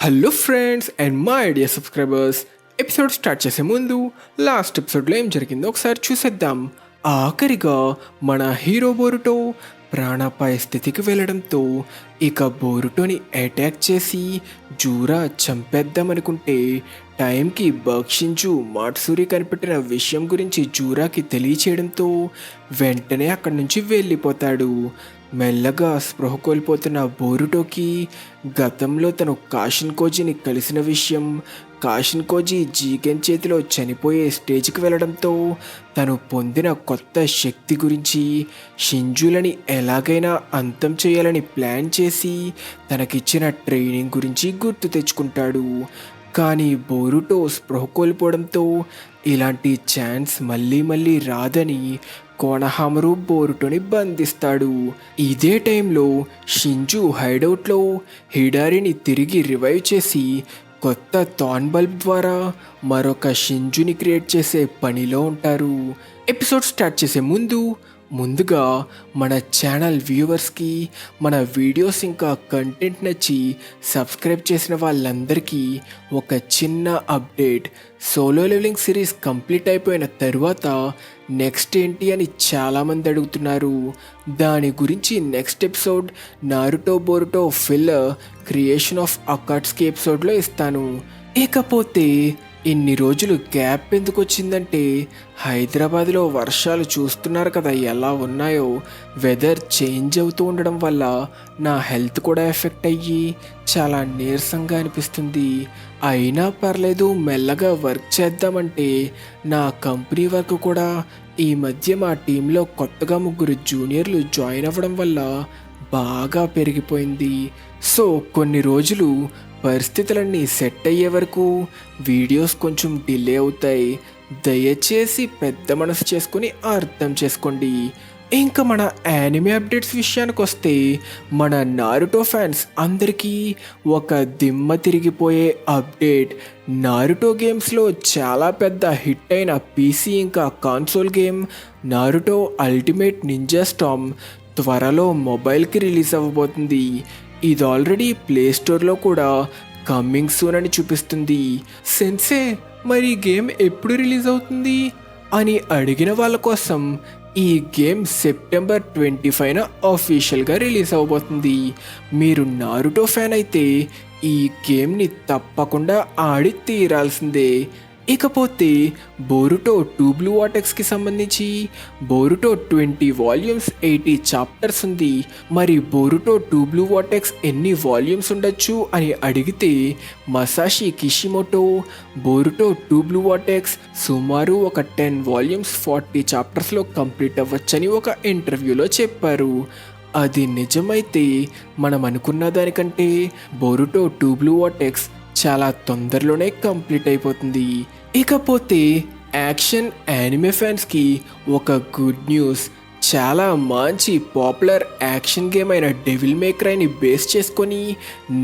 Hello friends and my dear subscribers, episode start చేసే ముందు last ఎపిసోడ్లో ఏం జరిగిందో ఒకసారి చూసేద్దాం. ఆఖరిగా మన హీరో బోరుటో ప్రాణాపాయ స్థితికి వెళ్ళడంతో ఇక బోరుటోని అటాక్ చేసి జూరా చంపేద్దామనుకుంటే టైంకి భక్షించు మాట్సూరి కనిపెట్టిన విషయం గురించి జూరాకి తెలియచేయడంతో వెంటనే అక్కడి నుంచి వెళ్ళిపోతాడు. మెల్లగా స్పృహ కోల్పోతున్న బోరుటోకి గతంలో తను కాషిన్ కోజిని కలిసిన విషయం, కాషిన్ కోజి జీగన్ చేతిలో చనిపోయే స్టేజ్కి వెళ్ళడంతో తను పొందిన కొత్త శక్తి గురించి, షింజులని ఎలాగైనా అంతం చేయాలని ప్లాన్ చేసి తనకిచ్చిన ట్రైనింగ్ గురించి గుర్తు తెచ్చుకుంటాడు. కానీ బోరుటో స్పృహ కోల్పోవడంతో ఇలాంటి ఛాన్స్ మళ్ళీ రాదని కోనహామరు బోరుటోని బంధిస్తాడు. ఇదే టైంలో షింజు హైడౌట్లో హిడారిని తిరిగి రివైవ్ చేసి కొత్త థాన్ బల్బ్ ద్వారా మరొక షింజుని క్రియేట్ చేసే పనిలో ఉంటారు. ఎపిసోడ్ స్టార్ట్ చేసే ముందుగా మన ఛానల్ వ్యూవర్స్కి మన వీడియోస్ ఇంకా కంటెంట్ నచ్చి సబ్స్క్రైబ్ చేసిన వాళ్ళందరికీ ఒక చిన్న update. Solo leveling series complete అయిపోయిన తర్వాత నెక్స్ట్ ఏంటి అని చాలామంది అడుగుతున్నారు. దాని గురించి next episode Naruto Boruto filler creation of Akatsuki ఎపిసోడ్లో ఇస్తాను. ఇకపోతే ఇన్ని రోజులు గ్యాప్ ఎందుకు వచ్చిందంటే హైదరాబాద్లో వర్షాలు చూస్తున్నారు కదా ఎలా ఉన్నాయో. వెదర్ చేంజ్ అవుతూ ఉండడం వల్ల నా హెల్త్ కూడా ఎఫెక్ట్ అయ్యి చాలా నీరసంగా అనిపిస్తుంది. అయినా పర్లేదు, మెల్లగా వర్క్ చేద్దామంటే నా కంపెనీ వర్క్ కూడా ఈ మధ్య మా టీంలో కొత్తగా 3 జూనియర్లు జాయిన్ అవ్వడం వల్ల బాగా పెరిగిపోయింది. సో కొన్ని రోజులు పరిస్థితులన్నీ సెట్ అయ్యే వరకు వీడియోస్ కొంచెం డిలే అవుతాయి. దయచేసి పెద్ద మనసు చేసుకుని అర్థం చేసుకోండి. ఇంకా మన యానిమే అప్డేట్స్ విషయానికి వస్తే మన నారుటో ఫ్యాన్స్ అందరికీ ఒక దిమ్మ తిరిగిపోయే అప్డేట్. నారుటో గేమ్స్లో చాలా పెద్ద హిట్ అయిన పీసీ ఇంకా console game Naruto ultimate ninja Storm త్వరలో మొబైల్కి రిలీజ్ అవ్వబోతుంది. ఇది ఆల్రెడీ ప్లే స్టోర్లో కూడా కమ్మింగ్ సూన్ అని చూపిస్తుంది. సెన్సే, మరి గేమ్ ఎప్పుడు రిలీజ్ అవుతుంది అని అడిగిన వాళ్ళ కోసం ఈ గేమ్ సెప్టెంబర్ 25న ఆఫీషియల్గా రిలీజ్ అవ్వబోతుంది. మీరు నారుటో ఫ్యాన్ అయితే ఈ గేమ్ని తప్పకుండా ఆడి తీరాల్సిందే. ఇకపోతే బోరుటో 2 బ్లూ వాటెక్స్కి సంబంధించి బోరుటో 20 వాల్యూమ్స్ 80 చాప్టర్స్ ఉంది. మరి బోరుటో 2 బ్లూ వాటెక్స్ ఎన్ని వాల్యూమ్స్ ఉండొచ్చు అని అడిగితే మసాషి కిషిమోటో బోరుటో 2 బ్లూ వాటెక్స్ సుమారు ఒక 10 వాల్యూమ్స్ 40 చాప్టర్స్లో కంప్లీట్ అవ్వచ్చని ఒక ఇంటర్వ్యూలో చెప్పారు. అది నిజమైతే మనం అనుకున్న దానికంటే బోరుటో 2 బ్లూ వాటెక్స్ చాలా తొందరలోనే కంప్లీట్ అయిపోతుంది. ఇకపోతే యాక్షన్ యానిమే ఫ్యాన్స్కి ఒక గుడ్ న్యూస్. చాలా మంచి పాపులర్ యాక్షన్ గేమ్ అయిన డెవిల్ మే క్రైని బేస్ చేసుకొని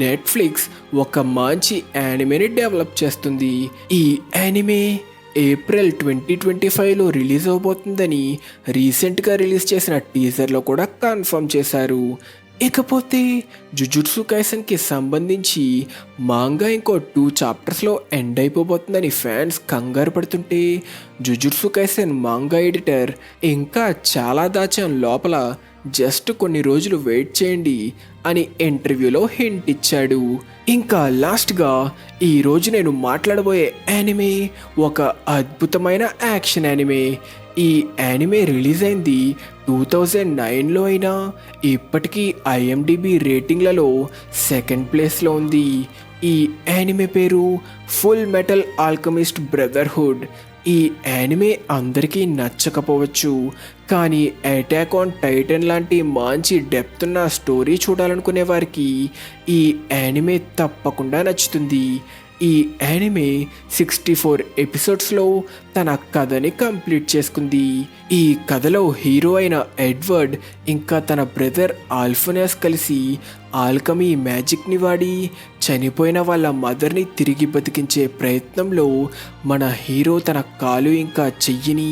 నెట్ఫ్లిక్స్ ఒక మంచి యానిమేని డెవలప్ చేస్తుంది. ఈ యానిమే ఏప్రిల్ 2025లో రిలీజ్ అవబోతుందని రీసెంట్గా రిలీజ్ చేసిన టీజర్లో కూడా కన్ఫర్మ్ చేశారు. ఇకపోతే జుజుట్సు కైసెన్కి సంబంధించి మాంగా ఇంకో 2 చాప్టర్స్లో ఎండ్ అయిపోబోతుందని ఫ్యాన్స్ కంగారు పడుతుంటే జుజుట్సు కైసెన్ మాంగా ఎడిటర్ ఇంకా చాలా దాచాం లోపల, జస్ట్ కొన్ని రోజులు వెయిట్ చేయండి అని ఇంటర్వ్యూలో హింట్ ఇచ్చాడు. ఇంకా లాస్ట్గా ఈరోజు నేను మాట్లాడబోయే యానిమే ఒక అద్భుతమైన యాక్షన్ యానిమే. ఈ యానిమే రిలీజ్ అయింది 2009లో అయినా ఇప్పటికీ IMDb రేటింగ్లలో 2nd ప్లేస్లో ఉంది. ఈ యానిమే పేరు ఫుల్ మెటల్ ఆల్కెమిస్ట్ బ్రదర్హుడ్. ఈ యానిమే అందరికీ నచ్చకపోవచ్చు, కానీ అటాక్ ఆన్ టైటన్ లాంటి మంచి డెప్త్ ఉన్న స్టోరీ చూడాలనుకునే వారికి ఈ యానిమే తప్పకుండా నచ్చుతుంది. ఈ యానిమే 64 ఎపిసోడ్స్లో తన కథని కంప్లీట్ చేసుకుంది. ఈ కథలో హీరో అయిన ఎడ్వర్డ్ ఇంకా తన బ్రదర్ ఆల్ఫోనియాస్ కలిసి ఆల్కమీ మ్యాజిక్ని వాడి చనిపోయిన వాళ్ళ మదర్ని తిరిగి బతికించే ప్రయత్నంలో మన హీరో తన కాలు ఇంకా చెయ్యిని,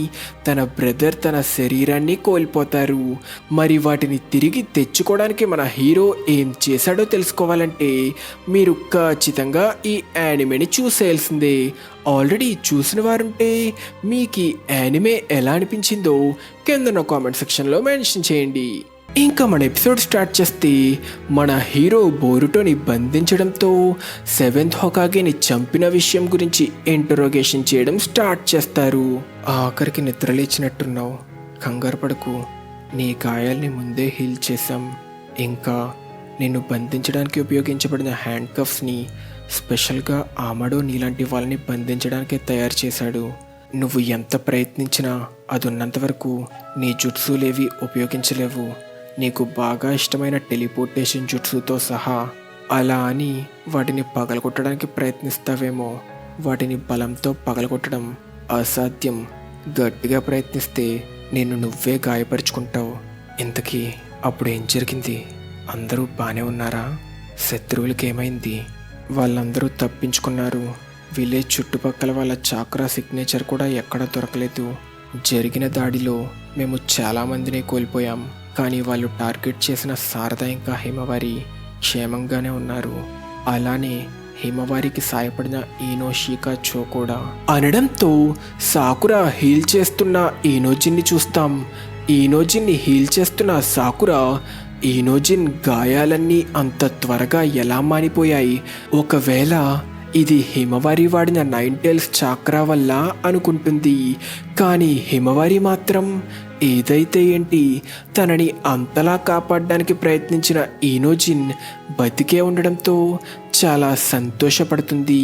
తన బ్రదర్ తన శరీరాన్ని కోల్పోతారు. మరి వాటిని తిరిగి తెచ్చుకోవడానికి మన హీరో ఏం చేశాడో తెలుసుకోవాలంటే మీరు ఖచ్చితంగా ఈ యానిమేని చూసేయాల్సిందే. ఆల్రెడీ చూసిన వారుంటే మీకు ఈ యానిమే ఎలా అనిపించిందో కింద కామెంట్ సెక్షన్లో మెన్షన్ చేయండి. ఇంకా మన ఎపిసోడ్ స్టార్ట్ చేస్తే మన హీరో బోరుటోని బంధించడంతో సెవెంత్ హోకాగేని చంపిన విషయం గురించి ఇంటరోగేషన్ చేయడం స్టార్ట్ చేస్తారు. ఆఖరికి నిద్రలేచినట్టున్నావు, కంగారు పడకు, నీ గాయాల్ని ముందే హీల్ చేశాం. ఇంకా నిన్ను బంధించడానికి ఉపయోగించబడిన హ్యాండ్ కఫ్స్ని స్పెషల్గా ఆమడో నీలాంటి వాళ్ళని బంధించడానికే తయారు చేశాడు. నువ్వు ఎంత ప్రయత్నించినా అది ఉన్నంత వరకు నీ జుట్సులేవి ఉపయోగించలేవు. నీకు బాగా ఇష్టమైన టెలిపోర్టేషన్ జుట్సుతో సహా. అలా అని వాటిని పగలగొట్టడానికి ప్రయత్నిస్తావేమో, వాటిని బలంతో పగలగొట్టడం అసాధ్యం. గట్టిగా ప్రయత్నిస్తే నిన్ను నువ్వే గాయపరుచుకుంటావు. ఇంతకీ అప్పుడు ఏం జరిగింది? అందరూ బాగానే ఉన్నారా? శత్రువులకి ఏమైంది? వాళ్ళందరూ తప్పించుకున్నారు. విలేజ్ చుట్టుపక్కల వాళ్ళ చాక్రా సిగ్నేచర్ కూడా ఎక్కడా దొరకలేదు. జరిగిన దాడిలో మేము చాలామందిని కోల్పోయాం. కానీ వాళ్ళు టార్గెట్ చేసిన శారద ఇంకా హిమవారి క్షేమంగానే ఉన్నారు. అలానే హిమవారికి సాయపడిన ఈనోషికా చో కూడా అనడంతో సాకురా హీల్ చేస్తున్న ఈనోజిన్ని చూస్తాం. ఈనోజిన్ని హీల్ చేస్తున్న సాకురా ఈనోజిన్ గాయాలన్నీ అంత త్వరగా ఎలా మానిపోయాయి? ఒకవేళ ఇది హిమవారి వాడిన 9 టైల్స్ చాక్రా వల్ల అనుకుంటుంది. కానీ హిమవారి మాత్రం ఏదైతే ఏంటి, తనని అంతలా కాపాడడానికి ప్రయత్నించిన ఈనోజిన్ బతికే ఉండడంతో చాలా సంతోషపడుతుంది.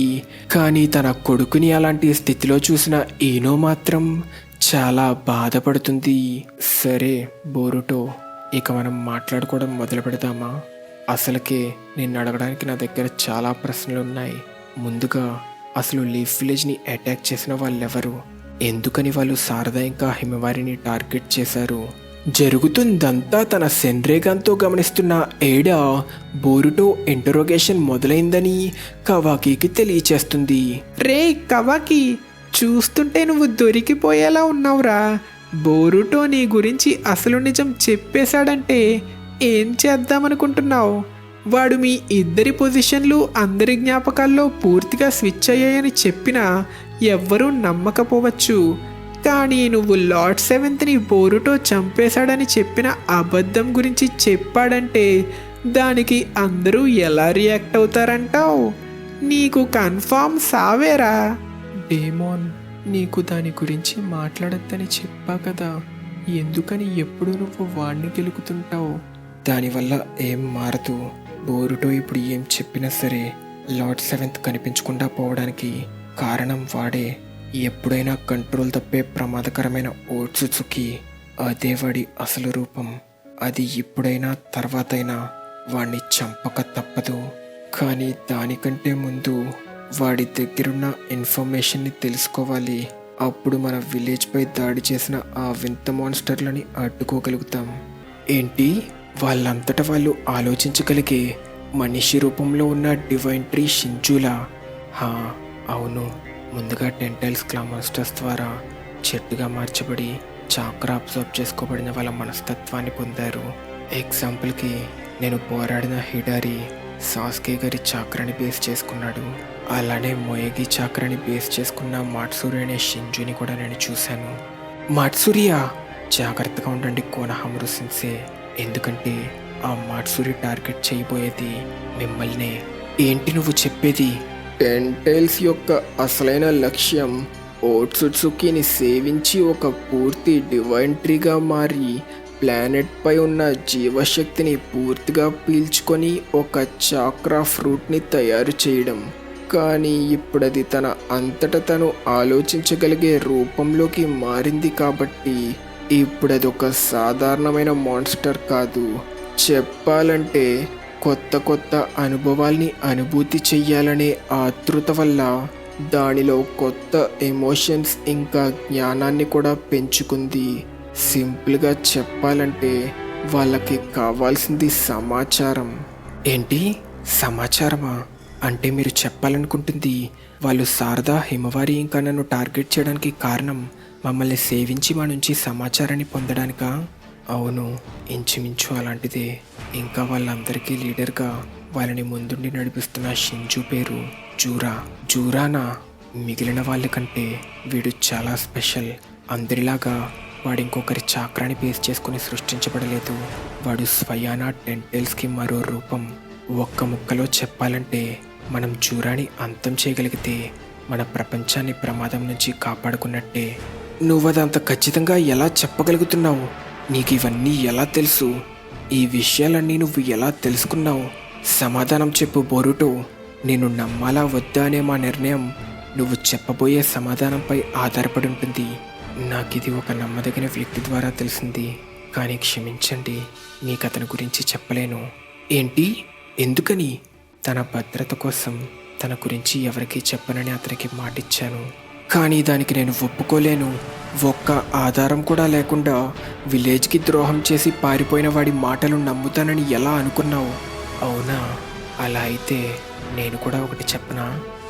కానీ తన కొడుకుని అలాంటి స్థితిలో చూసిన ఈనో మాత్రం చాలా బాధపడుతుంది. సరే బోరుటో, ఇక మనం మాట్లాడుకోవడం మొదలు పెడదామా? అసలుకే నిన్ను అడగడానికి నా దగ్గర చాలా ప్రశ్నలు ఉన్నాయి. ముందుగా అసలు లీఫ్ విలేజ్ని అటాక్ చేసిన వాళ్ళెవరు? ఎందుకని వాళ్ళు శారద ఇంకా హిమవారిని టార్గెట్ చేశారు? జరుగుతుందంతా తన సెన్రేగాన్తో గమనిస్తున్న ఏడా బోరుటో ఇంటరోగేషన్ మొదలైందని కవాకీకి తెలియచేస్తుంది. రే కవాకి, చూస్తుంటే నువ్వు దొరికిపోయేలా ఉన్నావురా. బోరుటో నీ గురించి అసలు నిజం చెప్పేశాడంటే ఏం చేద్దామనుకుంటున్నావు? వాడు మీ ఇద్దరి పొజిషన్లు అందరి జ్ఞాపకాల్లో పూర్తిగా స్విచ్ అయ్యాయని చెప్పినా ఎవ్వరూ నమ్మకపోవచ్చు. కానీ నువ్వు లార్డ్ సెవెంత్ని బోరుటో చంపేశాడని చెప్పిన అబద్ధం గురించి చెప్పాడంటే దానికి అందరూ ఎలా రియాక్ట్ అవుతారంటావు? నీకు కన్ఫామ్ సావేరా. డేమోన్, నీకు దాని గురించి మాట్లాడద్దని చెప్పా కదా, ఎందుకని ఎప్పుడు నువ్వు వాణ్ణి గెలుకుతుంటావు? దానివల్ల ఏం మారదు. బోరుటో ఇప్పుడు ఏం చెప్పినా సరే లార్డ్ సెవెంత్ కనిపించకుండా పోవడానికి కారణం వాడే. ఎప్పుడైనా కంట్రోల్ తప్పే ప్రమాదకరమైన ఓట్సుకి అదే వాడి అసలు రూపం. అది ఇప్పుడైనా తర్వాతైనా వాణ్ణి చంపక తప్పదు. కానీ దానికంటే ముందు వాడి దగ్గరున్న ఇన్ఫర్మేషన్ని తెలుసుకోవాలి. అప్పుడు మన విలేజ్పై దాడి చేసిన ఆ వింత మాన్స్టర్లని అడ్డుకోగలుగుతాం. ఏంటి? వాళ్ళంతటా వాళ్ళు ఆలోచించగలిగే మనిషి రూపంలో ఉన్న డివైన్ ట్రీ షింజులా? అవును. ముందుగా 10 టైల్స్ క్లా మాన్స్టర్స్ ద్వారా చెట్టుగా మార్చబడి చాక్రా అబ్జర్వ్ చేసుకోబడిన వాళ్ళ మనస్తత్వాన్ని పొందారు. ఎగ్జాంపుల్కి నేను పోరాడిన హిడారి సాస్కే గారి చాక్రాని బేస్ చేసుకున్నాడు. అలానే మొయగి చాక్రాని బేస్ చేసుకున్న మాట్సూరి అనే షింజుని కూడా నేను చూశాను. మాట్సూరియా? జాగ్రత్తగా ఉండండి కోనహమరు సెన్సే, ఎందుకంటే ఆ మాట్సూరి టార్గెట్ చేయబోయేది మిమ్మల్నే. ఏంటి నువ్వు చెప్పేది? 10 టైల్స్ యొక్క అసలైన లక్ష్యం ఓట్సుట్సుకిని సేవించి ఒక పూర్తి డివైన్ ట్రీగా మారి ప్లానెట్ పై ఉన్న జీవశక్తిని పూర్తిగా పీల్చుకొని ఒక చాక్రా ఫ్రూట్ని తయారు చేయడం. కానీ ఇప్పుడది తన అంతట తను ఆలోచించగలిగే రూపంలోకి మారింది కాబట్టి ఇప్పుడది ఒక సాధారణమైన మాన్స్టర్ కాదు. చెప్పాలంటే కొత్త కొత్త అనుభవాల్ని అనుభూతి చెయ్యాలనే ఆతృత వల్ల దానిలో కొత్త ఎమోషన్స్ ఇంకా జ్ఞానాన్ని కూడా పెంచుకుంది. సింపుల్గా చెప్పాలంటే వాళ్ళకి కావాల్సింది సమాచారం. ఏంటి సమాచారమా? అంటే మీరు చెప్పాలనుకుంటుంది వాళ్ళు శారదా హిమవారి ఇంకా నన్ను టార్గెట్ చేయడానికి కారణం మమ్మల్ని సేవించి మా నుంచి సమాచారాన్ని పొందడానికా? అవును, ఇంచుమించు అలాంటిదే. ఇంకా వాళ్ళందరికీ లీడర్గా వాళ్ళని ముందుండి నడిపిస్తున్న షింజు పేరు జూరానా. మిగిలిన వాళ్ళ కంటే వీడు చాలా స్పెషల్. అందరిలాగా వాడు ఇంకొకరి చాక్రాన్ని బేస్ చేసుకుని సృష్టించబడలేదు. వాడు స్వయానా టెంటెల్స్కి మరో రూపం. ఒక్క ముక్కలో చెప్పాలంటే మనం జూరాని అంతం చేయగలిగితే మన ప్రపంచాన్ని ప్రమాదం నుంచి కాపాడుకున్నట్టే. నువ్వదంత ఖచ్చితంగా ఎలా చెప్పగలుగుతున్నావు? నీకు ఇవన్నీ ఎలా తెలుసు? ఈ విషయాలన్నీ నువ్వు ఎలా తెలుసుకున్నావు? సమాధానం చెప్పు బోరుటో. నేను నమ్మాలా వద్దా అనే మా నిర్ణయం నువ్వు చెప్పబోయే సమాధానంపై ఆధారపడి ఉంటుంది. నాకిది ఒక నమ్మదగిన వ్యక్తి ద్వారా తెలిసింది, కానీ క్షమించండి, మీకు అతని గురించి చెప్పలేను. ఏంటి? ఎందుకని? తన భద్రత కోసం తన గురించి ఎవరికీ చెప్పనని అతనికి మాటిచ్చాను. కానీ దానికి నేను ఒప్పుకోలేను. ఒక్క ఆధారం కూడా లేకుండా విలేజ్కి ద్రోహం చేసి పారిపోయిన వాడి మాటలు నమ్ముతానని ఎలా అనుకున్నావు? అవునా? అలా అయితే నేను కూడా ఒకటి చెప్పనా?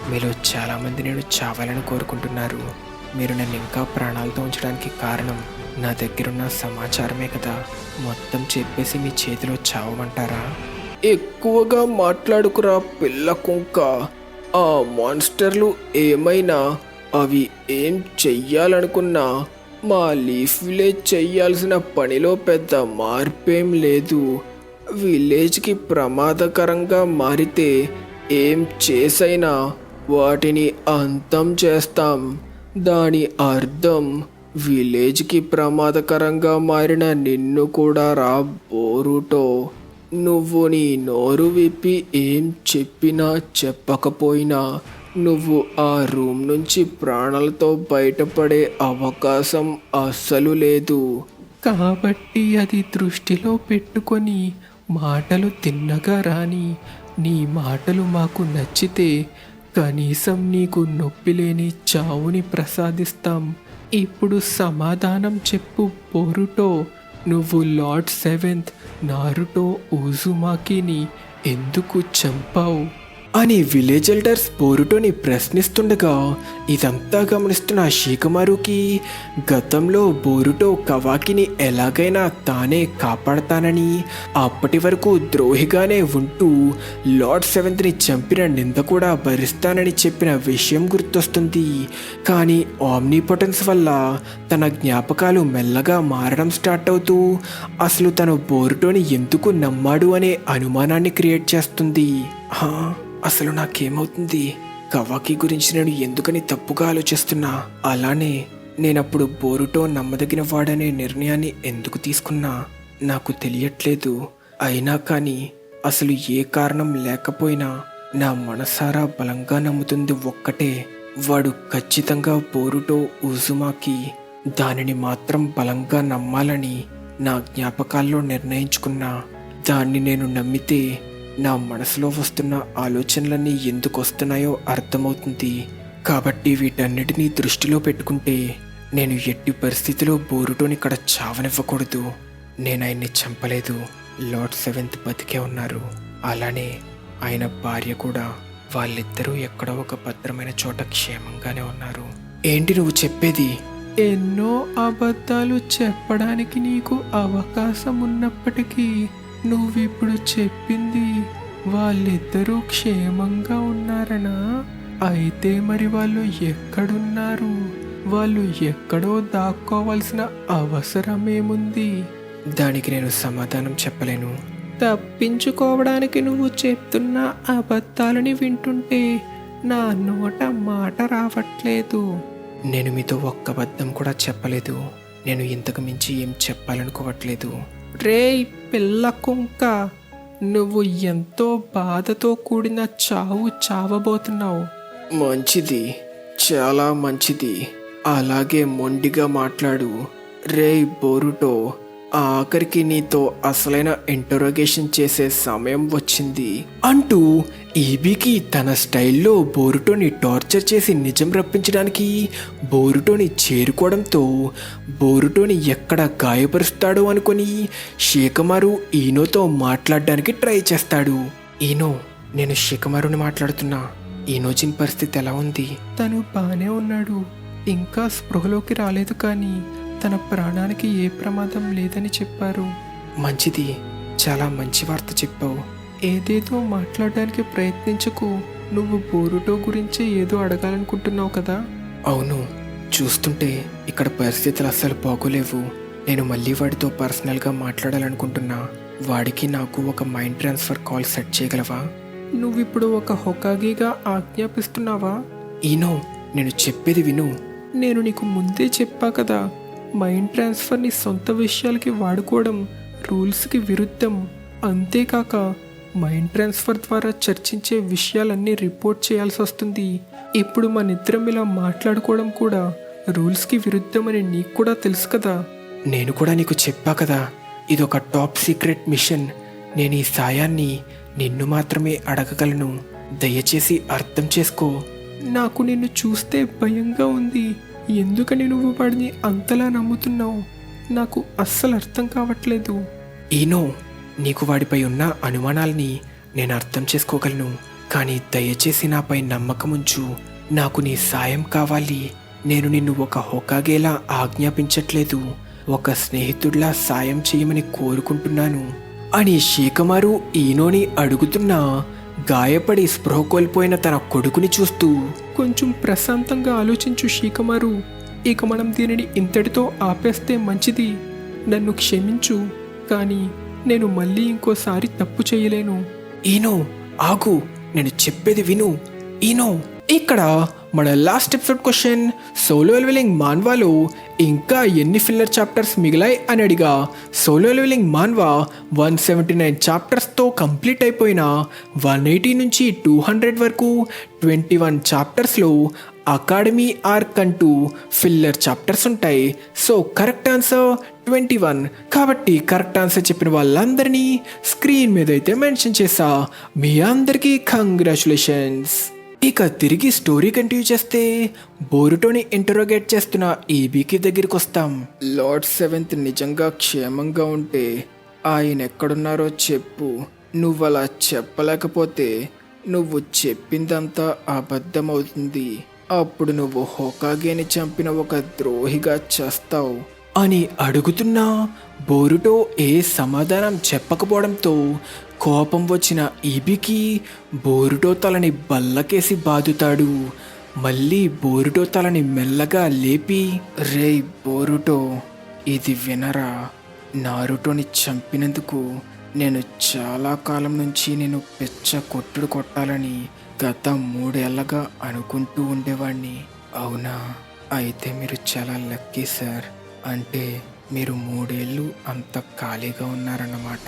మీలో చాలామంది నేను చావాలని కోరుకుంటున్నారు. మీరు నన్ను ఇంకా ప్రాణాలతో ఉంచడానికి కారణం నా దగ్గరున్న సమాచారమే కదా. మొత్తం చెప్పేసి మీ చేతిలో చావమంటారా? ఎక్కువగా మాట్లాడుకురా పిల్ల కుంక. ఆ మాన్స్టర్లు ఏమైనా అవి ఏం చెయ్యాలనుకున్నా మా లీఫ్ విలేజ్ చెయ్యాల్సిన పనిలో పెద్ద మార్పేం లేదు. విలేజ్కి ప్రమాదకరంగా మారితే ఏం చేసైనా వాటిని అంతం చేస్తాం. దాని అర్థం విలేజ్కి ప్రమాదకరంగా మారిన నిన్ను కూడా రా బోరుటో. నువ్వు నీ నోరు విప్పి ఏం చెప్పినా చెప్పకపోయినా నువ్వు ఆ రూమ్ నుంచి ప్రాణాలతో బయటపడే అవకాశం అస్సలు లేదు. కాబట్టి అది దృష్టిలో పెట్టుకొని మాటలు తిన్నగా రాని. నీ మాటలు మాకు నచ్చితే కనీసం నీకు నొప్పి లేని చావుని ప్రసాదిస్తాం. ఇప్పుడు సమాధానం చెప్పు బోరుటో. నువ్వు లార్డ్ సెవెంత్ నారుటో ఉజుమాకిని ఎందుకు చంపావు అని విలేజ్ ఎల్డర్స్ బోరుటోని ప్రశ్నిస్తుండగా ఇదంతా గమనిస్తున్న షికమారుకి గతంలో బోరుటో కవాకిని ఎలాగైనా తానే కాపాడతానని, అప్పటి వరకు ద్రోహిగానే ఉంటూ లార్డ్ సెవెంత్ని చంపిన నింద కూడా భరిస్తానని చెప్పిన విషయం గుర్తొస్తుంది. కానీ ఆమ్నిపోటెన్స్ వల్ల తన జ్ఞాపకాలు మెల్లగా మారడం స్టార్ట్ అవుతూ అసలు తను బోరుటోని ఎందుకు నమ్మాడు అనే అనుమానాన్ని క్రియేట్ చేస్తుంది. అసలు నాకేమవుతుంది? కవాకి గురించి నేను ఎందుకని తప్పుగా ఆలోచిస్తున్నా? అలానే నేనప్పుడు బోరుటో నమ్మదగిన వాడనే నిర్ణయాన్ని ఎందుకు తీసుకున్నా నాకు తెలియట్లేదు. అయినా కానీ అసలు ఏ కారణం లేకపోయినా నా మనసారా బలంగా నమ్ముతుంది ఒక్కటే, వాడు ఖచ్చితంగా బోరుటో ఉజుమాకి. దానిని మాత్రం బలంగా నమ్మాలని నా జ్ఞాపకాల్లో నిర్ణయించుకున్నా. దాన్ని నేను నమ్మితే నా మనసులో వస్తున్న ఆలోచనలన్నీ ఎందుకు వస్తున్నాయో అర్థమవుతుంది. కాబట్టి వీటన్నిటినీ దృష్టిలో పెట్టుకుంటే నేను ఎట్టి పరిస్థితిలో బోరుటోని ఇక్కడ చావనివ్వకూడదు. నేను ఆయన్ని చంపలేదు. లార్డ్ సెవెంత్ బతికే ఉన్నారు. అలానే ఆయన భార్య కూడా. వాళ్ళిద్దరూ ఎక్కడో ఒక భద్రమైన చోట క్షేమంగానే ఉన్నారు. ఏంటి నువ్వు చెప్పేది? ఎన్నో అబద్ధాలు చెప్పడానికి నీకు అవకాశం ఉన్నప్పటికీ నువ్విప్పుడు చెప్పింది వాళ్ళిద్దరూ క్షేమంగా ఉన్నారనా? అయితే మరి వాళ్ళు ఎక్కడున్నారు? వాళ్ళు ఎక్కడో దాక్కోవాల్సిన అవసరమేముంది? దానికి నేను సమాధానం చెప్పలేను. తప్పించుకోవడానికి నువ్వు చెప్తున్న అబద్ధాలని వింటుంటే నా నోట మాట రావట్లేదు. నేను మీతో ఒక్క అబద్ధం కూడా చెప్పలేదు. నేను ఇంతకు మించి ఏం చెప్పాలనుకోవట్లేదు. రేయ్ పిల్ల కుంక, నువ్వు ఎంతో బాధతో కూడిన చావు చావబోతున్నావు. మంచిది, చాలా మంచిది. అలాగే మొండిగా మాట్లాడు. రేయ్ బోరుటో, ఆఖరికి నీతో అసలైన ఇంటరోగేషన్ చేసే సమయం వచ్చింది అంటూ ఈబీకి తన స్టైల్లో బోరుటోని టార్చర్ చేసి నిజం రప్పించడానికి బోరుటోని చేరుకోవడంతో బోరుటోని ఎక్కడ గాయపరుస్తాడో అనుకొని షికమారు ఈనోతో మాట్లాడడానికి ట్రై చేస్తాడు. ఈనో, నేను షికమారుని మాట్లాడుతున్నా. ఈనోజిన్ పరిస్థితి ఎలా ఉంది? తను బానే ఉన్నాడు, ఇంకా స్పృహలోకి రాలేదు, కానీ తన ప్రాణానికి ఏ ప్రమాదం లేదని చెప్పారు. మంచిది, చాలా మంచి వార్త చెప్పావు. ఏదేదో మాట్లాడడానికి ప్రయత్నించకు. నువ్వు బోరుటో గురించి ఏదో అడగాలనుకుంటున్నావు కదా? అవును, చూస్తుంటే ఇక్కడ పరిస్థితులు అస్సలు బాగోలేవు. నేను మళ్ళీ వాడితో పర్సనల్గా మాట్లాడాలనుకుంటున్నా. వాడికి నాకు ఒక మైండ్ ట్రాన్స్ఫర్ కాల్ సెట్ చేయగలవా? నువ్విప్పుడు ఒక హొకాగీగా ఆజ్ఞాపిస్తున్నావా? ఈనో, నేను చెప్పేది విను. నేను నీకు ముందే చెప్పా కదా, మైండ్ ట్రాన్స్ఫర్ని సొంత విషయాలకి వాడుకోవడం రూల్స్కి విరుద్ధం. అంతేకాక మైండ్ ట్రాన్స్ఫర్ ద్వారా చర్చించే విషయాలన్నీ రిపోర్ట్ చేయాల్సి వస్తుంది. ఇప్పుడు మనిద్దరం ఇలా మాట్లాడుకోవడం కూడా రూల్స్కి విరుద్ధమని నీకు కూడా తెలుసు కదా. నేను కూడా నీకు చెప్పా కదా, ఇదొక టాప్ సీక్రెట్ మిషన్. నేను ఈ సాయాన్ని నిన్ను మాత్రమే అడగగలను. దయచేసి అర్థం చేసుకో. నాకు నిన్ను చూస్తే భయంగా ఉంది. ఎందుకని నువ్వు వాడిని అంతలా నమ్ముతున్నావు? నాకు అస్సలు అర్థం కావట్లేదు. ఈనో, నీకు వాడిపై ఉన్న అనుమానాల్ని నేను అర్థం చేసుకోగలను, కానీ దయచేసి నాపై నమ్మకం ఉంచు. నాకు నీ సాయం కావాలి. నేను నిన్ను ఒక హొకాగేలా ఆజ్ఞాపించట్లేదు, ఒక స్నేహితుడిలా సాయం చేయమని కోరుకుంటున్నాను అని షేకమారు ఈనోని అడుగుతున్నా, గాయపడి స్పృహ కోల్పోయిన తన కొడుకుని చూస్తూ, కొంచెం ప్రశాంతంగా ఆలోచించు షీకమారు. ఇక మనం దీనిని ఇంతటితో ఆపేస్తే మంచిది. నన్ను క్షమించు, కానీ నేను మళ్ళీ ఇంకోసారి తప్పు చేయలేను. ఈనో ఆగు, నేను చెప్పేది విను. ఈనో, ఇక్కడ మన last episode question, solo leveling మాన్వాలో ఇంకా ఎన్ని ఫిల్లర్ చాప్టర్స్ మిగిలాయి అని అడిగా. సోలో లెవెలింగ్ మాన్వా 179 చాప్టర్స్తో కంప్లీట్ అయిపోయిన 180 నుంచి 200 వరకు 21 చాప్టర్స్లో అకాడమీ ఆర్క్ అంటూ ఫిల్లర్ చాప్టర్స్ ఉంటాయి. So correct answer 21. కాబట్టి కరెక్ట్ ఆన్సర్ చెప్పిన వాళ్ళందరినీ స్క్రీన్ మీద అయితే మెన్షన్ చేసా. మీ అందరికీ కంగ్రాచులేషన్స్. ఇక తిరిగి స్టోరీ కంటిన్యూ చేస్తే, బోరుటోని ఇంటరోగేట్ చేస్తున్న ఈబీకి దగ్గరికి వస్తాం. లార్డ్ సెవెంత్ నిజంగా క్షేమంగా ఉంటే ఆయన ఎక్కడున్నారో చెప్పు. నువ్వలా చెప్పలేకపోతే నువ్వు చెప్పిందంతా అబద్ధమవుతుంది. అప్పుడు నువ్వు హొకాగేని చంపిన ఒక ద్రోహిగా చేస్తావు అని అడుగుతున్నా బోరుటో ఏ సమాధానం చెప్పకపోవడంతో కోపం వచ్చిన ఈబీకి బోరుటో తలని బల్లకేసి బాదుతాడు. మళ్ళీ బోరుటో తలని మెల్లగా లేపి, రేయ్ బోరుటో, ఇది వినరా? నారుటోని చంపినందుకు నేను చాలా కాలం నుంచి నేను పెచ్చ కొట్టుడు కొట్టాలని గత 3 ఏళ్ళగా అనుకుంటూ ఉండేవాణ్ణి. అవునా? అయితే మీరు చాలా లక్కీ సార్. అంటే మీరు 3 ఏళ్ళు అంత ఖాళీగా ఉన్నారన్నమాట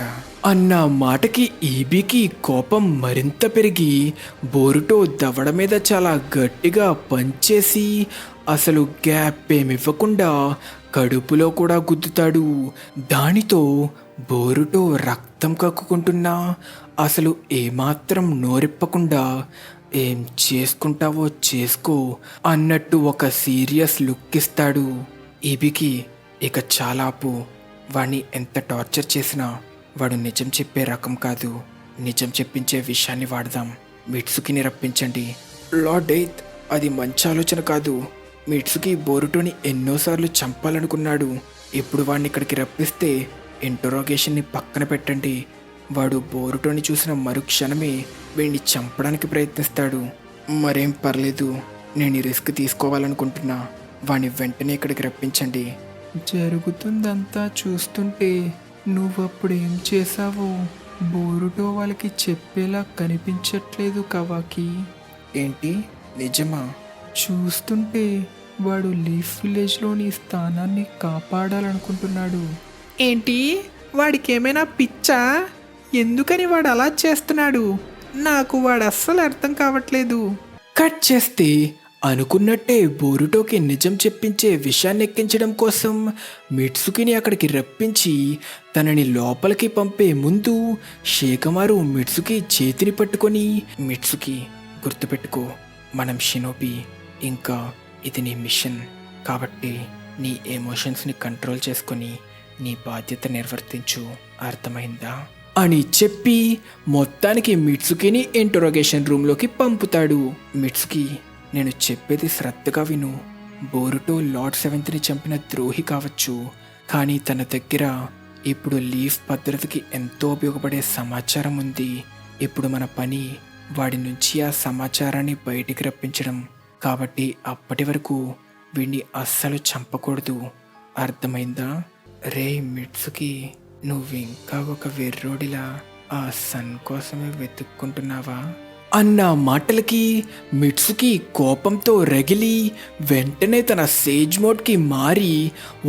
అన్న మాటకి ఈబీకి కోపం మరింత పెరిగి బోరుటో దవడ మీద చాలా గట్టిగా పంచేసి అసలు గ్యాప్ ఏమివ్వకుండా కడుపులో కూడా గుద్దుతాడు. దానితో బోరుటో రక్తం కక్కుకుంటున్నా అసలు ఏమాత్రం నోరెప్పకుండా, ఏం చేసుకుంటావో చేసుకో అన్నట్టు ఒక సీరియస్ లుక్ ఇస్తాడు. ఈబీకి ఇక చాలా ఆపు. వాడిని ఎంత టార్చర్ చేసినా వాడు నిజం చెప్పే రకం కాదు. నిజం చెప్పించే విషయాన్ని వాడదాం. మిట్సుకిని రప్పించండి. లార్డ్ ఎయిత్, అది మంచి ఆలోచన కాదు. మిట్సుకి బోరుటోని ఎన్నోసార్లు చంపాలనుకున్నాడు. ఇప్పుడు వాడిని ఇక్కడికి రప్పిస్తే ఇంటరోగేషన్ని పక్కన పెట్టండి. వాడు బోరుటోని చూసిన మరుక్షణమే వీడిని చంపడానికి ప్రయత్నిస్తాడు. మరేం పర్లేదు, నేను ఈ రిస్క్ తీసుకోవాలనుకుంటున్నా. వాడిని వెంటనే ఇక్కడికి రప్పించండి. జరుగుతుందంతా చూస్తుంటే నువ్వప్పుడు ఏం చేశావో బోరుటో వాళ్ళకి చెప్పేలా కనిపించట్లేదు కవాకి. ఏంటి, నిజమా? చూస్తుంటే వాడు లీఫ్ విలేజ్లోని స్థానాన్ని కాపాడాలనుకుంటున్నాడు. ఏంటి, వాడికి ఏమైనా పిచ్చా? ఎందుకని వాడు అలా చేస్తున్నాడు? నాకు వాడు అస్సలు అర్థం కావట్లేదు. కట్ చేస్తే అనుకున్నట్టే బోరుటోకి నిజం చెప్పించే విషయాన్ని ఎక్కించడం కోసం మిట్సుకిని అక్కడికి రప్పించి తనని లోపలికి పంపే ముందు షేకమారు మిట్సుకి చేతిని పట్టుకొని, మిట్సుకి గుర్తుపెట్టుకో, మనం షినోబి, ఇంకా ఇది నీ మిషన్ కాబట్టి నీ ఎమోషన్స్ని కంట్రోల్ చేసుకొని నీ బాధ్యత నిర్వర్తించు, అర్థమైందా అని చెప్పి మొత్తానికి మిట్సుకిని ఇంటరోగేషన్ రూమ్లోకి పంపుతాడు. మిట్సుకి, నేను చెప్పేది శ్రద్ధగా విను. బోరుటో లార్డ్ సెవెంత్ని చంపిన ద్రోహి కావచ్చు, కానీ తన దగ్గర ఇప్పుడు లీఫ్ భద్రతకి ఎంతో ఉపయోగపడే సమాచారం ఉంది. ఇప్పుడు మన పని వాడి నుంచి ఆ సమాచారాన్ని బయటికి రప్పించడం. కాబట్టి అప్పటి వరకు వీడిని అస్సలు చంపకూడదు. అర్థమైందా? రే మిట్సుకి, నువ్వింకా ఒక వెర్రోడిలా ఆ సన్ కోసమే వెతుక్కుంటున్నావా? అన్న మాటలకి మిట్సుకి కోపంతో రగిలి వెంటనే తన సేజ్ మోడ్కి మారి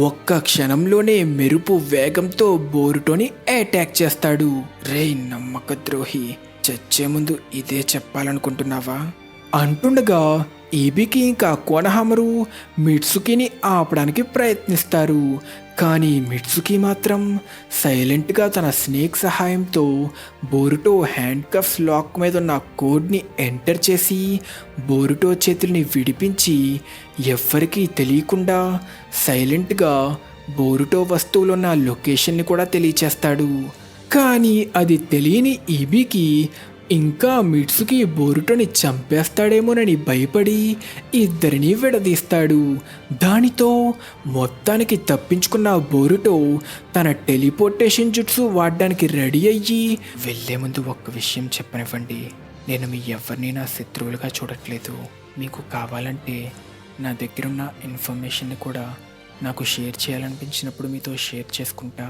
ఒక్క క్షణంలోనే మెరుపు వేగంతో బోరుటోని అటాక్ చేస్తాడు. రే నమ్మక ద్రోహి, చచ్చే ముందు ఇదే చెప్పాలనుకుంటున్నావా? అంటుండగా ఈబీకి ఇంకా కోనహామరు మిట్సుకిని ఆపడానికి ప్రయత్నిస్తారు. కానీ మిట్సుకి మాత్రం సైలెంట్గా తన స్నేక్ సహాయంతో బోరుటో హ్యాండ్ కఫ్స్ లాక్ మీద ఉన్న కోడ్ని ఎంటర్ చేసి బోరుటో చేతుల్ని విడిపించి ఎవ్వరికీ తెలియకుండా సైలెంట్గా బోరుటో వస్తువులున్న లొకేషన్ని కూడా తెలియచేస్తాడు. కానీ అది తెలియని ఈబీకి ఇంకా మిట్సుకి బోరుటోని చంపేస్తాడేమోనని భయపడి ఇద్దరిని విడదీస్తాడు. దానితో మొత్తానికి తప్పించుకున్న బోరుటో తన టెలిపోర్టేషన్ జుట్సు వాడడానికి రెడీ అయ్యి, వెళ్లే ముందు ఒక్క విషయం చెప్పనివ్వండి. నేను మీ ఎవరిని నా శత్రువులుగా చూడట్లేదు. మీకు కావాలంటే నా దగ్గరున్న ఇన్ఫర్మేషన్ని కూడా నాకు షేర్ చేయాలనిపించినప్పుడు మీతో షేర్ చేసుకుంటా.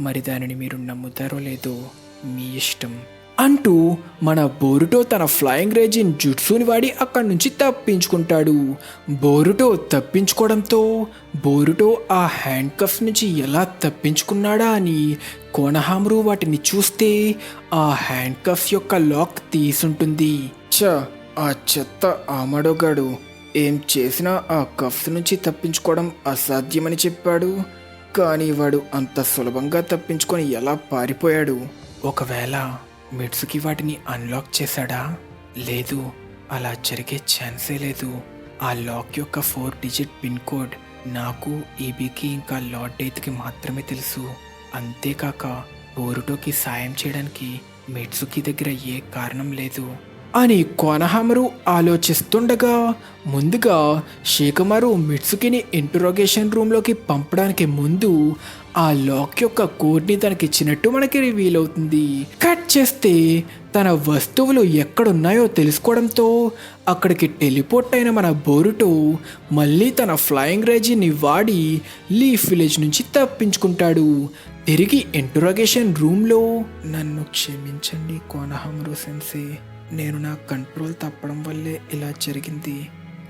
మరి దానిని మీరు నమ్ముతారో లేదో మీ ఇష్టం అంటూ మన బోరుటో తన ఫ్లయింగ్ రేజిన్ జుట్సుని వాడి అక్కడి నుంచి తప్పించుకుంటాడు. బోరుటో తప్పించుకోవడంతో బోరుటో ఆ హ్యాండ్ కఫ్స్ నుంచి ఎలా తప్పించుకున్నాడా అని కోనహామరు వాటిని చూస్తే ఆ హ్యాండ్ కఫ్స్ యొక్క లాక్ తీసుంటుంది. ఆ చెత్త ఆమడోగాడు ఏం చేసినా ఆ కఫ్స్ నుంచి తప్పించుకోవడం అసాధ్యమని చెప్పాడు. కానీ వాడు అంత సులభంగా తప్పించుకొని ఎలా పారిపోయాడు? ఒకవేళ మిట్సుకి వాటిని అన్లాక్ చేశాడా? లేదు, అలా జరిగే ఛాన్సే లేదు. ఆ లాక్ యొక్క 4 డిజిట్ పిన్ కోడ్ నాకు, ఈబీకి ఇంకా లార్డ్ డెయిత్కి మాత్రమే తెలుసు. అంతేకాక బోరుటోకి సాయం చేయడానికి మిట్సుకి దగ్గర ఏ కారణం లేదు అని కోనహామరు ఆలోచిస్తుండగా ముందుగా షేకమారు మిట్సుకిని ఇంటరోగేషన్ రూమ్లోకి పంపడానికి ముందు ఆ లాక్ యొక్క కోడ్ని తనకి ఇచ్చినట్టు మనకి రివీల్ అవుతుంది. కట్ చేస్తే తన వస్తువులు ఎక్కడున్నాయో తెలుసుకోవడంతో అక్కడికి టెలిపోర్ట్ అయిన మన బోరుటో మళ్ళీ తన ఫ్లయింగ్ రేజిన్ని వాడి లీఫ్ విలేజ్ నుంచి తప్పించుకుంటాడు. తిరిగి ఇంటరోగేషన్ రూమ్లో, నన్ను క్షమించండి కోనహామరు సెన్సే, నేను నా కంట్రోల్ తప్పడం వల్లే ఇలా జరిగింది.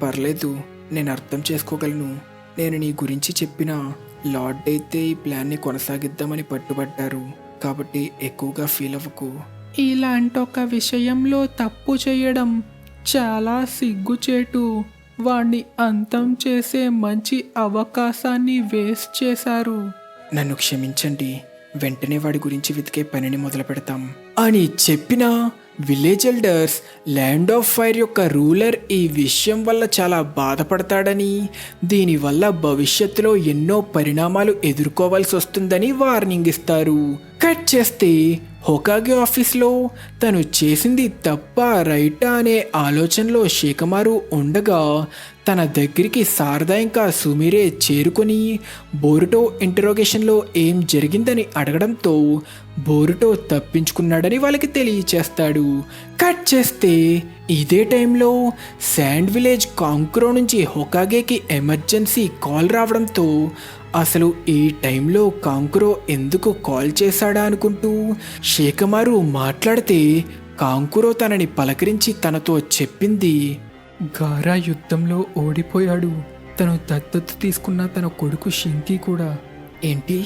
పర్లేదు, నేను అర్థం చేసుకోగలను. నేను నీ గురించి చెప్పిన లార్డ్ అయితే ఈ ప్లాన్ని కొనసాగిద్దామని పట్టుబడ్డారు. కాబట్టి ఎక్కువగా ఫీల్ అవ్వకు. ఇలాంటి ఒక విషయంలో తప్పు చేయడం చాలా సిగ్గుచేటు. వాణ్ణి అంతం చేసే మంచి అవకాశాన్ని వేస్ట్ చేశారు. నన్ను క్షమించండి, వెంటనే వాడి గురించి వెతికే పనిని మొదలు పెడతాం అని చెప్పిన village elders land of fire యొక్క రూలర్ ఈ విషయం వల్ల చాలా బాధపడతాడని, దీనివల్ల భవిష్యత్తులో ఎన్నో పరిణామాలు ఎదుర్కోవాల్సి వస్తుందని వార్నింగ్ ఇస్తారు. కట్ చేస్తే హోకాగే ఆఫీస్లో తను చేసింది తప్ప రైటా అనే ఆలోచనలో షేకమారు ఉండగా తన దగ్గరికి శారదా ఇంకా సుమిరే చేరుకొని బోరుటో ఇంటరోగేషన్లో ఏం జరిగిందని అడగడంతో బోరుటో తప్పించుకున్నాడని వాళ్ళకి తెలియచేస్తాడు. కట్ చేస్తే ఇదే టైంలో శాండ్ విలేజ్ కాంక్రో నుంచి హోకాగేకి ఎమర్జెన్సీ కాల్ రావడంతో అసలు ఈ టైంలో కాంక్రో ఎందుకు కాల్ చేశాడా అనుకుంటూ షేకమారు మాట్లాడితే కాంకురో తనని పలకరించి తనతో చెప్పింది, గారా యుద్ధంలో ఓడిపోయాడు. తను దత్తత తీసుకున్న తన కొడుకు షింకీ కూడా. ఏంటి,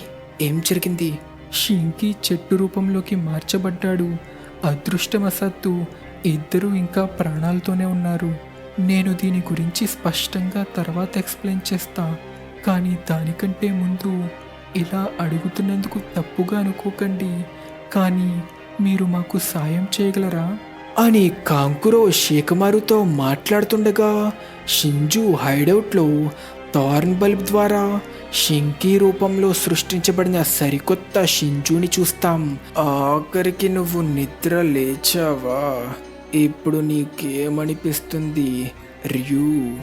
ఏం జరిగింది? షింకీ చెట్టు రూపంలోకి మార్చబడ్డాడు. అదృష్టవశాత్తు ఇద్దరూ ఇంకా ప్రాణాలతోనే ఉన్నారు. నేను దీని గురించి స్పష్టంగా తర్వాత ఎక్స్ప్లెయిన్ చేస్తా. కానీ దానికంటే ముందు ఇలా అడుగుతున్నందుకు తప్పుగా అనుకోకండి, కానీ మీరు మాకు సాయం చేయగలరా అని కాంకురో షేకమారుతో మాట్లాడుతుండగా షింజు హైడౌట్లో థార్న్ బల్బ్ ద్వారా షింకీ రూపంలో సృష్టించబడిన సరికొత్త షింజుని చూస్తాం. ఆఖరికి నువ్వు నిద్ర లేచావా? ఇప్పుడు నీకేమనిపిస్తుంది ర్యూ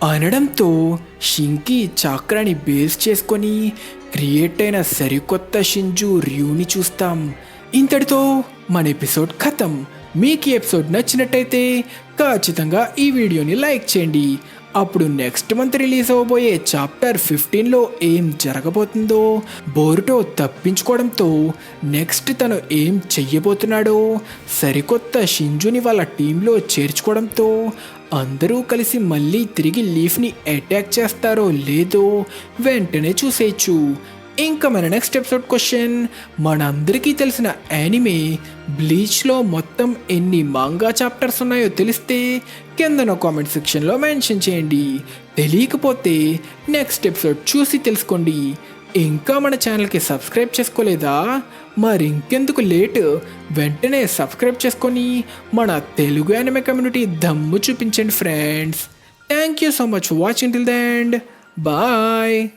అనడంతో షింకీ చాక్రాని బేస్ చేసుకొని క్రియేట్ అయిన సరికొత్త షింజు ర్యూని చూస్తాం. ఇంతటితో మన ఎపిసోడ్ ఖతం. మీకు ఈ ఎపిసోడ్ నచ్చినట్టయితే ఖచ్చితంగా ఈ వీడియోని లైక్ చేయండి. అప్పుడు నెక్స్ట్ మంత్ రిలీజ్ అవ్వబోయే చాప్టర్ 15లో ఏం జరగబోతుందో, బోరుటో తప్పించుకోవడంతో నెక్స్ట్ తను ఏం చెయ్యబోతున్నాడో, సరికొత్త షింజుని వాళ్ళ టీంలో చేర్చుకోవడంతో అందరూ కలిసి మళ్ళీ తిరిగి లీఫ్ని అటాక్ చేస్తారో లేదో వెంటనే చూసేయచ్చు. ఇంకా మన నెక్స్ట్ ఎపిసోడ్ క్వశ్చన్, మనందరికీ తెలిసిన యానిమే బ్లీచ్లో మొత్తం ఎన్ని మాంగా చాప్టర్స్ ఉన్నాయో తెలిస్తే కిందన కామెంట్ సెక్షన్లో మెన్షన్ చేయండి. తెలియకపోతే నెక్స్ట్ ఎపిసోడ్ చూసి తెలుసుకోండి. ఇంకా మన ఛానల్కి సబ్స్క్రైబ్ చేసుకోలేదా? మరి ఇంకెందుకు లేట్, వెంటనే సబ్స్క్రైబ్ చేసుకొని మన తెలుగు యానిమే కమ్యూనిటీ దమ్ము చూపించండి friends. Thank you so much for watching till the end. Bye.